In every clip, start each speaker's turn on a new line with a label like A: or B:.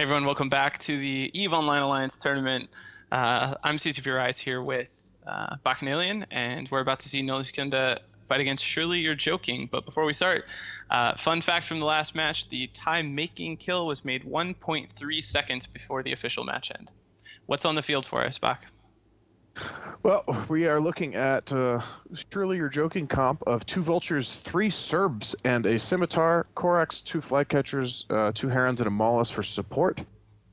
A: Everyone, welcome back to the EVE Online Alliance tournament. I'm CCP Rise here with Bacchanalian, and we're about to see Noliskunda fight against Surely You're Joking. But before we start, fun fact from the last match, the time-making kill was made 1.3 seconds before the official match end. What's on the field for us, Bach?
B: Well, we are looking at Surely You're Joking comp of 2 Vultures, 3 Serbs, and a Scimitar, Corax, 2 Flycatchers, 2 Herons, and a Mollis for support.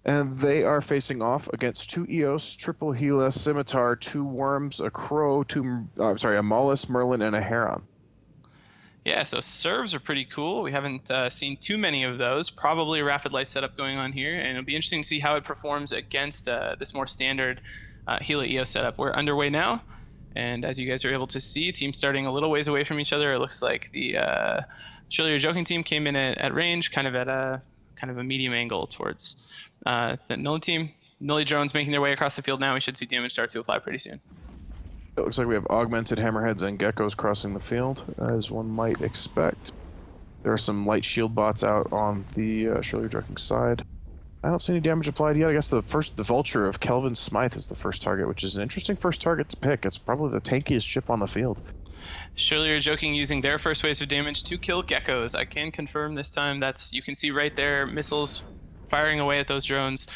B: And they are facing off against 2 Eos, triple Gila, Scimitar, 2 Worms, a Crow, a Mollis, Merlin, and a Heron. Yeah,
A: so Serbs are pretty cool. We haven't seen too many of those. Probably a rapid light setup going on here, and it'll be interesting to see how it performs against this more standard Gila Eos setup. We're underway now, and as you guys are able to see, teams starting a little ways away from each other. It looks like the Surely You're Joking team came in at range, kind of at a medium angle towards the Nully team. Nully drones making their way across the field now. We should see damage start to apply pretty soon.
B: It looks like we have augmented hammerheads and geckos crossing the field, as one might expect. There are some light shield bots out on the Surely You're Joking side. I don't see any damage applied yet. I guess the Vulture of Kelvin Smythe is the first target, which is an interesting first target to pick. It's probably the tankiest ship on the field.
A: Surely You're Joking using their first waves of damage to kill geckos. I can confirm this time. You can see right there, missiles firing away at those drones.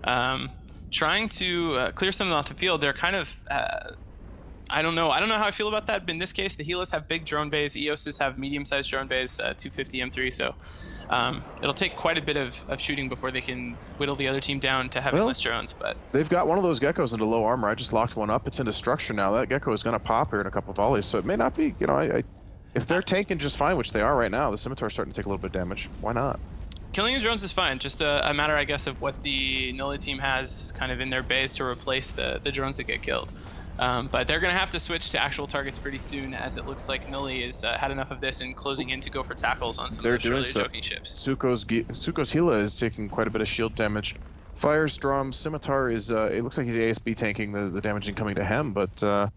A: Trying to clear some of them off the field. They're kind of... I don't know how I feel about that, but in this case, the Gilas have big drone bays, Eoses have medium-sized drone bays, 250 M3, so it'll take quite a bit of shooting before they can whittle the other team down to having less drones. But
B: they've got one of those geckos into low armor. I just locked one up. It's into structure now. That gecko is going to pop here in a couple of volleys, so it may not be, if they're tanking just fine, which they are right now, the Scimitar's starting to take a little bit of damage. Why not?
A: Killing the drones is fine, just a matter, I guess, of what the Nully team has kind of in their base to replace the drones that get killed. But they're going to have to switch to actual targets pretty soon, as it looks like Nully has had enough of this and closing in to go for tackles on some of the Surely You're Joking ships.
B: Suko's Gila is taking quite a bit of shield damage. Firestorm Scimitar is, it looks like he's ASB tanking the damage incoming to him, but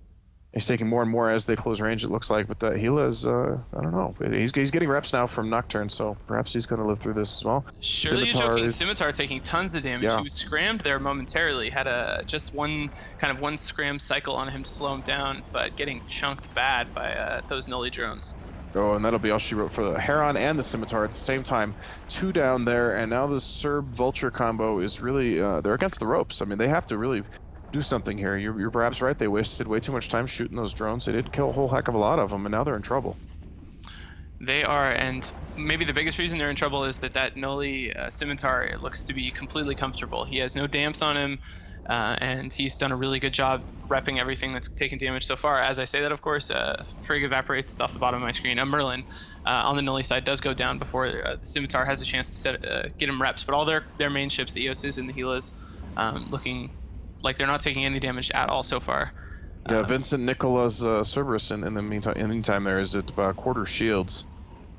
B: he's taking more and more as they close range, it looks like. But that Gila is, I don't know. He's getting reps now from Nocturne, so perhaps he's going to live through this as well.
A: Surely You're Joking Scimitar taking tons of damage. Yeah. He was scrammed there momentarily, had just one scram cycle on him to slow him down, but getting chunked bad by those Nully drones.
B: Oh, and that'll be all she wrote for the Heron and the Scimitar at the same time. 2 down there, and now the Serb-Vulture combo is really, they're against the ropes. I mean, they have to really do something here. You're perhaps right. They wasted way too much time shooting those drones. They did kill a whole heck of a lot of them, and now they're in trouble.
A: They are, and maybe the biggest reason they're in trouble is that Nully Scimitar looks to be completely comfortable. He has no damps on him, and he's done a really good job repping everything that's taken damage so far. As I say that, of course, Frigg evaporates. It's off the bottom of my screen. Merlin on the Nully side does go down before the Scimitar has a chance to get him reps, but all their main ships, the Eoses and the Gilas, looking like they're not taking any damage at all so far.
B: Yeah, Vincent Nicola's Cerberus in the meantime there is at quarter shields.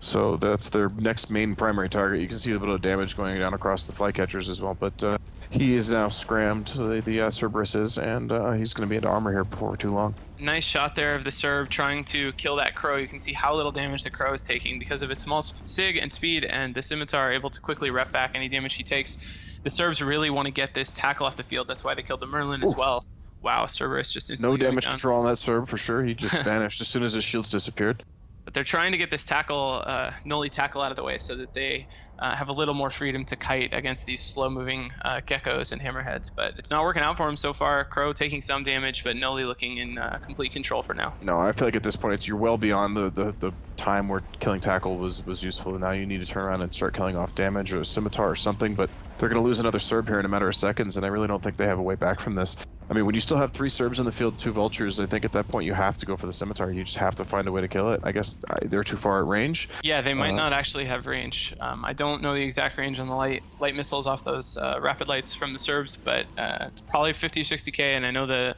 B: So that's their next main primary target. You can see a bit of damage going down across the Flycatchers as well, but he is now scrammed, the Cerberus is, and he's going to be into armor here before too long.
A: Nice shot there of the Serb trying to kill that Crow. You can see how little damage the Crow is taking because of its small SIG and speed, and the Scimitar able to quickly rep back any damage he takes. The Serbs really want to get this tackle off the field. That's why they killed the Merlin as well. Wow, Cerberus just instantly
B: no damage control on that Serb for sure. He just vanished as soon as his shields disappeared.
A: But they're trying to get this Nully tackle out of the way so that they have a little more freedom to kite against these slow-moving geckos and hammerheads. But it's not working out for him so far. Crow taking some damage, but Nully looking in complete control for now.
B: No, I feel like at this point you're well beyond the time where killing tackle was useful. Now you need to turn around and start killing off damage or a Scimitar or something. But they're going to lose another Serb here in a matter of seconds, and I really don't think they have a way back from this. I mean, when you still have 3 Serbs in the field, 2 Vultures, I think at that point you have to go for the Scimitar. You just have to find a way to kill it. I guess they're too far at range.
A: Yeah, they might not actually have range. I don't know the exact range on the light missiles off those rapid lights from the Serbs, but it's probably 50 or 60K, and I know the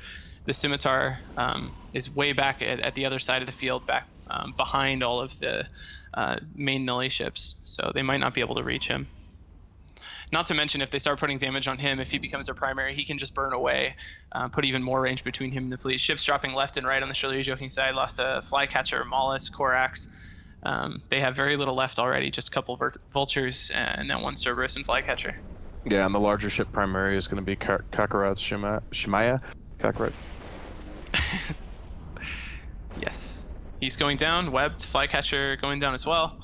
A: Scimitar is way back at the other side of the field, back behind all of the main Nully ships, so they might not be able to reach him. Not to mention, if they start putting damage on him, if he becomes their primary, he can just burn away, put even more range between him and the fleet. Ships dropping left and right on the Surely You're Joking side. Lost a Flycatcher, Mollis, Corax. They have very little left already, just a couple Vultures and then 1 Cerberus and Flycatcher.
B: Yeah, and the larger ship primary is going to be Kakarot's Shemaya. Kakarot.
A: Yes. He's going down. Webbed Flycatcher going down as well.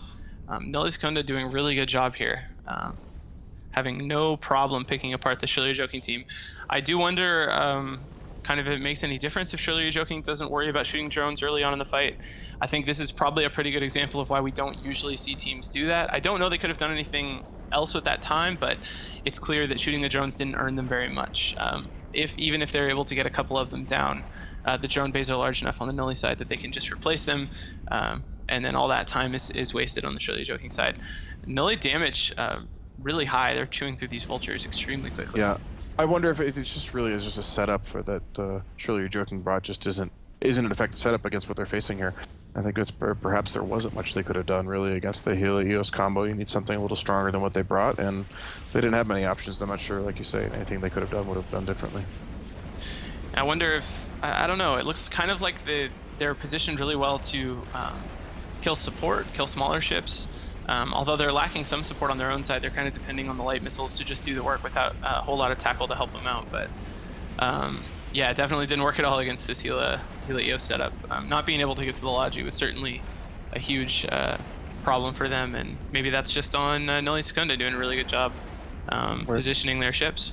A: Noli Secunda doing a really good job here. Having no problem picking apart the Shirley Joking team. I do wonder kind of if it makes any difference if Shirley Joking doesn't worry about shooting drones early on in the fight. I think this is probably a pretty good example of why we don't usually see teams do that. I don't know they could have done anything else with that time, but it's clear that shooting the drones didn't earn them very much. Even if they're able to get a couple of them down, the drone bays are large enough on the Noli side that they can just replace them, and then all that time is wasted on the Shirley Joking side. Noli damage really high. They're chewing through these vultures extremely quickly.
B: Yeah, I wonder if it just really is just a setup for that. Surely You're Joking bot just isn't an effective setup against what they're facing here. I think it's perhaps there wasn't much they could have done really against the Hela EOS combo. You need something a little stronger than what they brought, and they didn't have many options. I'm not sure, like you say, anything they could have done would have done differently.
A: I wonder if I don't know. It looks kind of like they're positioned really well to kill support, kill smaller ships. Although they're lacking some support on their own side, they're kind of depending on the light missiles to just do the work without a whole lot of tackle to help them out. But yeah, it definitely didn't work at all against this Hela EOS setup. Not being able to get to the Logi was certainly a huge problem for them, and maybe that's just on Noli Secunda doing a really good job positioning their ships.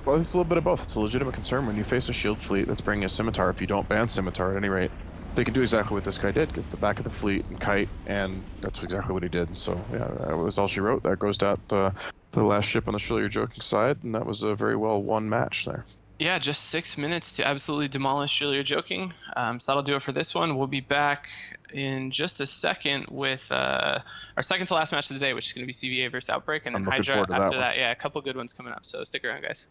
B: Well, it's a little bit of both. It's a legitimate concern when you face a shield fleet that's bringing a scimitar. If you don't ban scimitar at any rate, they can do exactly what this guy did, get the back of the fleet and kite, and that's exactly what he did. So yeah, that was all she wrote. That goes to the last ship on the Shirley You're Joking side, and that was a very well won match there.
A: Yeah, just 6 minutes to absolutely demolish Shirley You're Joking. So that'll do it for this one. We'll be back in just a second with our second to last match of the day, which is going to be CVA versus Outbreak, and then Hydra after that. Yeah, a couple good ones coming up. So stick around, guys.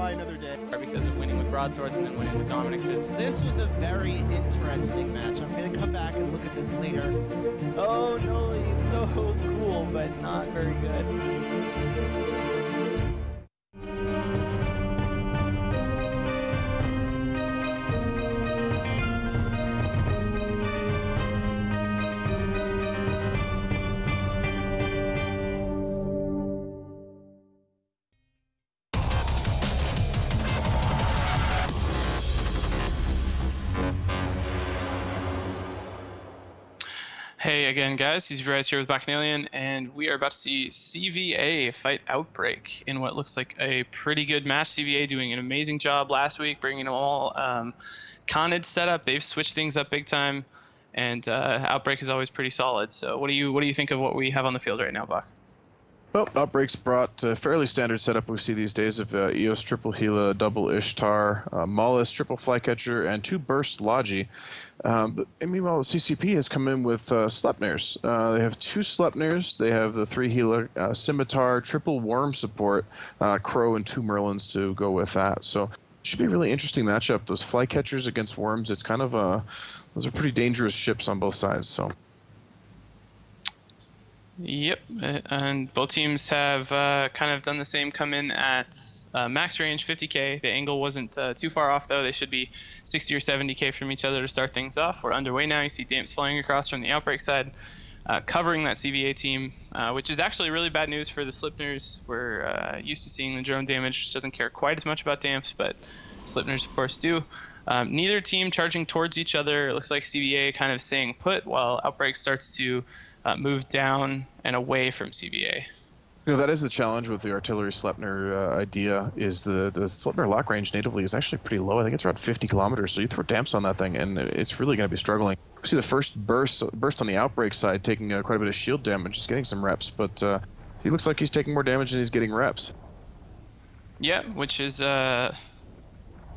C: Another day.
A: Because of winning with broadswords and then winning with Dominic's.
D: This was a very interesting match. I'm going to come back and look at this later.
E: Oh no, he's so cool, but not very good.
A: Hey again, guys. He's Rise here with Bacchanalian, and we are about to see CVA fight Outbreak in what looks like a pretty good match. CVA doing an amazing job last week, bringing them all Conid setup. They've switched things up big time, and Outbreak is always pretty solid. So, what do you think of what we have on the field right now, Bach?
B: Well, Outbreak's brought a fairly standard setup we see these days of EOS triple Gila, double Ishtar, Maulus, triple Flycatcher, and 2 burst Logi. But meanwhile, the CCP has come in with Sleipnirs. They have 2 Sleipnirs. They have the 3 Gila, Scimitar, triple Worm support, Crow, and 2 Merlins to go with that. So it should be a really interesting matchup. Those Flycatchers against Worms, it's kind of those are pretty dangerous ships on both sides. So.
A: Yep, and both teams have kind of done the same, come in at max range 50k. The angle wasn't too far off, though. They should be 60 or 70k from each other to start things off. We're underway now. You see Damps flying across from the Outbreak side, covering that CVA team, which is actually really bad news for the Sleipnirs. We're used to seeing the drone damage, which doesn't care quite as much about Damps, but Sleipnirs, of course, do. Neither team charging towards each other. It looks like CVA kind of staying put while Outbreak starts to move down and away from CVA.
B: You know, that is the challenge with the artillery Sleipnir idea, is the Sleipnir lock range natively is actually pretty low. I think it's around 50 kilometers, so you throw Damps on that thing, and it's really going to be struggling. We see the first burst on the Outbreak side taking quite a bit of shield damage, just getting some reps, but he looks like he's taking more damage than he's getting reps.
A: Yeah, which is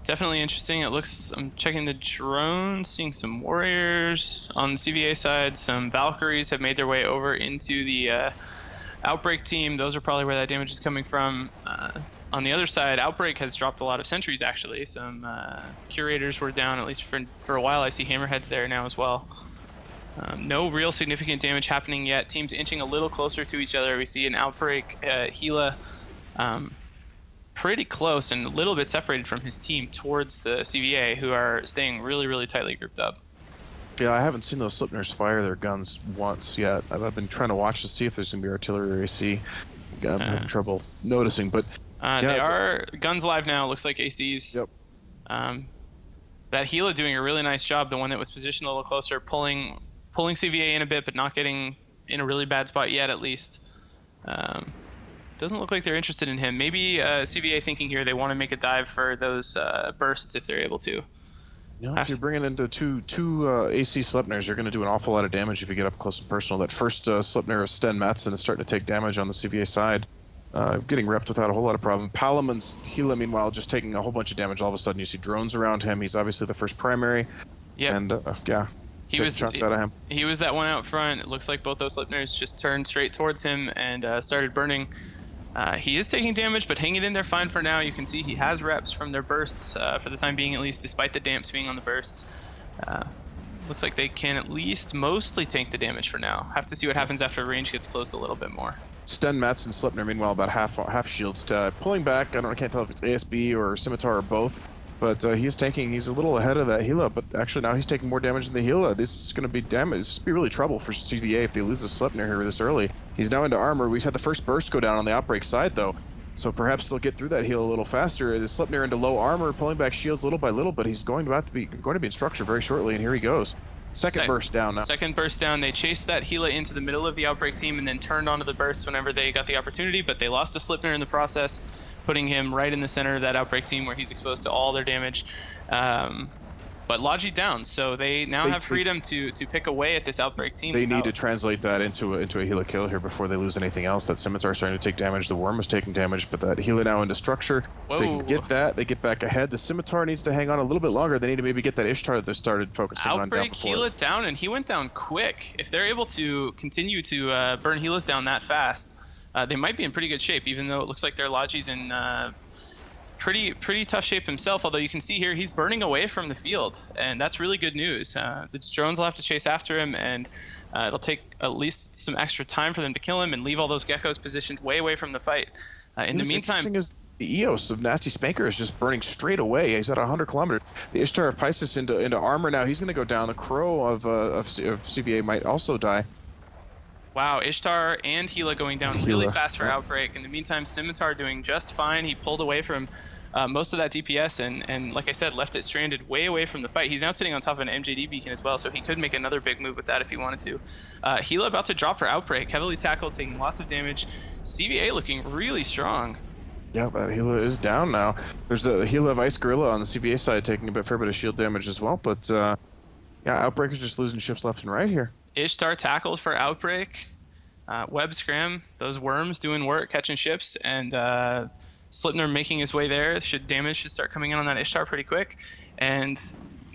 A: definitely interesting. It looks, I'm checking the drone, seeing some warriors on the CVA side. Some Valkyries have made their way over into the Outbreak team. Those are probably where that damage is coming from. On the other side, Outbreak has dropped a lot of sentries, actually. Some Curators were down, at least for a while. I see Hammerheads there now as well. No real significant damage happening yet. Teams inching a little closer to each other. We see an Outbreak Gila pretty close and a little bit separated from his team towards the CVA, who are staying really, really tightly grouped up.
B: Yeah, I haven't seen those Sleipnirs fire their guns once yet. I've been trying to watch to see if there's going to be artillery or AC. I'm having trouble noticing, but...
A: yeah, they are guns live now. Looks like ACs.
B: Yep.
A: That Gila doing a really nice job, the one that was positioned a little closer, pulling CVA in a bit, but not getting in a really bad spot yet, at least. Doesn't look like they're interested in him. Maybe CVA thinking here they want to make a dive for those bursts if they're able to.
B: You know, if you're bringing into two AC Sleipnirs, you're going to do an awful lot of damage if you get up close and personal. That first Sleipnir of Sten Matson is starting to take damage on the CVA side. Getting repped without a whole lot of problem. Palamon's Gila, meanwhile, just taking a whole bunch of damage. All of a sudden, you see drones around him. He's obviously the first primary.
A: Yep.
B: And, yeah,
A: he was
B: chunks out of him.
A: He was that one out front. It looks like both those Sleipnirs just turned straight towards him and started burning. He is taking damage, but hanging in there fine for now. You can see he has reps from their bursts for the time being, at least, despite the damps being on the bursts. Looks like they can at least mostly tank the damage for now. Have to see what happens after range gets closed a little bit more.
B: Sten Matson Sleipnir, meanwhile, about half shields. Pulling back, I can't tell if it's ASB or Scimitar or both, but he's tanking. He's a little ahead of that Gila, but actually now he's taking more damage than the Gila. This is going to be damage. This would be really trouble for CVA if they lose the Sleipnir here this early. He's now into armor. We've had the first burst go down on the Outbreak side, though, so perhaps they'll get through that Gila a little faster. The Sleipnir into low armor, pulling back shields little by little, but he's going to be in structure very shortly, and here he goes. Second burst down now.
A: Second burst down. They chased that Gila into the middle of the Outbreak team and then turned onto the burst whenever they got the opportunity, but they lost a Sleipnir in the process, putting him right in the center of that Outbreak team where he's exposed to all their damage. But Logi down, so they now have freedom to pick away at this Outbreak team.
B: They need to translate that into a Gila kill here before they lose anything else. That Scimitar starting to take damage, the Worm is taking damage, but that Gila now into structure. If they can get that, they get back ahead. The Scimitar needs to hang on a little bit longer. They need to maybe get that Ishtar that they started focusing on down before.
A: Outbreak Gila down, and he went down quick. If they're able to continue to burn Gilas down that fast, they might be in pretty good shape, even though it looks like their Logi's in pretty tough shape himself, although you can see here he's burning away from the field, and that's really good news. The drones will have to chase after him, and it'll take at least some extra time for them to kill him and leave all those geckos positioned way away from the fight. In the meantime,
B: interesting is the Eos of Nasty Spanker is just burning straight away. He's at 100 kilometers. The Ishtar of Pisces into armor now. He's going to go down. The Crow of CVA might also die.
A: Wow, Ishtar and Gila going down really fast for Outbreak. In the meantime, Scimitar doing just fine. He pulled away from most of that DPS and like I said, left it stranded way away from the fight. He's now sitting on top of an MJD beacon as well, so he could make another big move with that if he wanted to. Gila about to drop for Outbreak, heavily tackled, taking lots of damage. CVA looking really strong.
B: Yeah, but Gila is down now. There's the Gila of Ice Gorilla on the CVA side taking a fair bit of shield damage as well, but yeah, Outbreak is just losing ships left and right here.
A: Ishtar tackled for Outbreak. Web scram, those worms doing work, catching ships, and Sleipnir making his way there. Damage should start coming in on that Ishtar pretty quick. And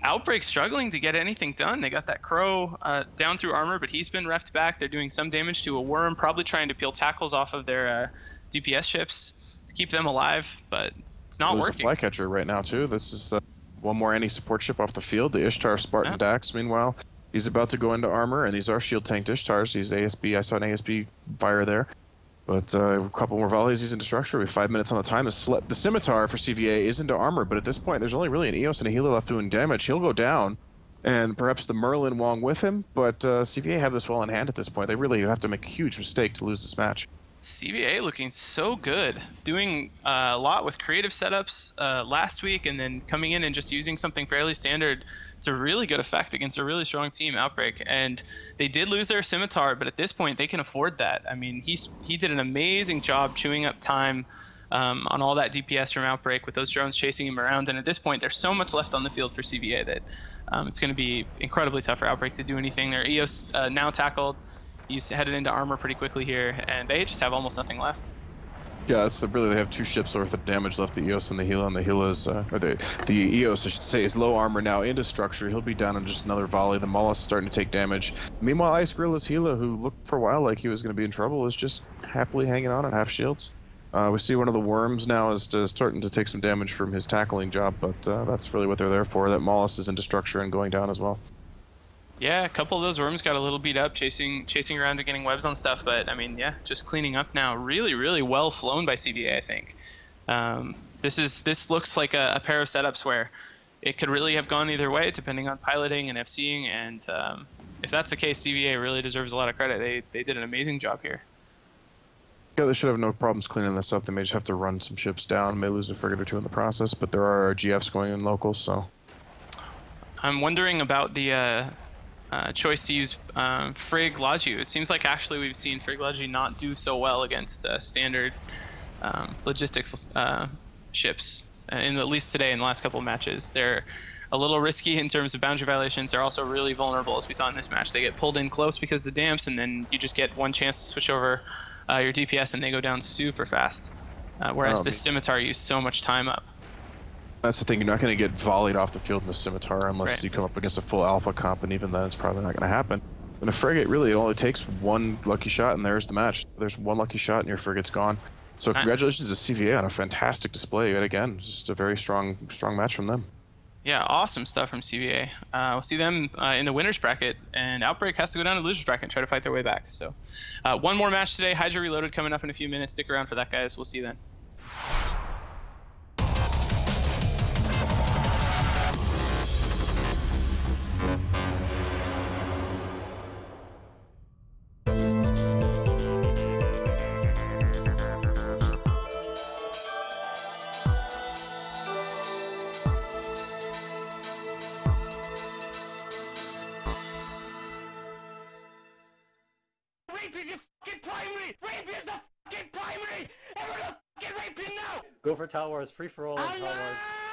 A: Outbreak struggling to get anything done. They got that Crow down through armor, but he's been reffed back. They're doing some damage to a worm, probably trying to peel tackles off of their DPS ships to keep them alive, but it's not working.
B: There's a flycatcher right now too. This is one more anti-support ship off the field. The Ishtar Spartan Dax, meanwhile, he's about to go into armor, and these are shield tanked Ishtars. He's ASB. I saw an ASB fire there. But a couple more volleys, he's into structure. We have 5 minutes on the time. The Scimitar for CVA is into armor, but at this point, there's only really an Eos and a Gila left doing damage. He'll go down, and perhaps the Merlin Wong with him, but CVA have this well in hand at this point. They really have to make a huge mistake to lose this match.
A: CVA looking so good, doing a lot with creative setups last week, and then coming in and just using something fairly standard to really good effect against a really strong team, Outbreak. And they did lose their Scimitar, but at this point they can afford that. I mean, he did an amazing job chewing up time on all that DPS from Outbreak with those drones chasing him around. And at this point, there's so much left on the field for CVA that it's going to be incredibly tough for Outbreak to do anything. Their EOS now tackled. He's headed into armor pretty quickly here, and they just have almost nothing left.
B: Yeah, they have 2 ships worth of damage left, the Eos and the Gila, and the Gila's, or the Eos, I should say, is low armor now into structure. He'll be down in just another volley. The Mollusk starting to take damage. Meanwhile, Ice Gorilla's Gila, who looked for a while like he was going to be in trouble, is just happily hanging on at half shields. We see one of the Worms now is starting to take some damage from his tackling job, but that's really what they're there for. That Mollusk is into structure and going down as well.
A: Yeah, a couple of those worms got a little beat up, chasing around and getting webs on stuff. But I mean, yeah, just cleaning up now. Really, really well flown by CVA, I think. This looks like a pair of setups where it could really have gone either way, depending on piloting and FCing. And if that's the case, CVA really deserves a lot of credit. They did an amazing job here.
B: Yeah, they should have no problems cleaning this up. They may just have to run some ships down, may lose a frigate or 2 in the process, but there are GFs going in locals, so.
A: I'm wondering about the choice to use Frigg Laju. It seems like actually we've seen Frigg Laju not do so well against standard logistics ships. in at least today in the last couple of matches. They're a little risky in terms of boundary violations. They're also really vulnerable, as we saw in this match. They get pulled in close because of the damps, and then you just get one chance to switch over your DPS, and they go down super fast. Whereas the Scimitar used so much time up.
B: That's the thing. You're not going to get volleyed off the field in the Scimitar unless you come up against a full alpha comp, and even then it's probably not going to happen. In a frigate, really, it only takes one lucky shot, and there's the match. There's one lucky shot, and your frigate's gone. So congratulations to CVA on a fantastic display. Yet again, just a very strong match from them.
A: Yeah, awesome stuff from CVA. We'll see them in the winners bracket, and Outbreak has to go down to the losers bracket and try to fight their way back. So one more match today. Hydra Reloaded coming up in a few minutes. Stick around for that, guys. We'll see you then.
C: Rape is your fucking primary! Rape is the fucking primary! And we're fucking raping now!
F: Go for Tower Wars, free for all on Tower Wars.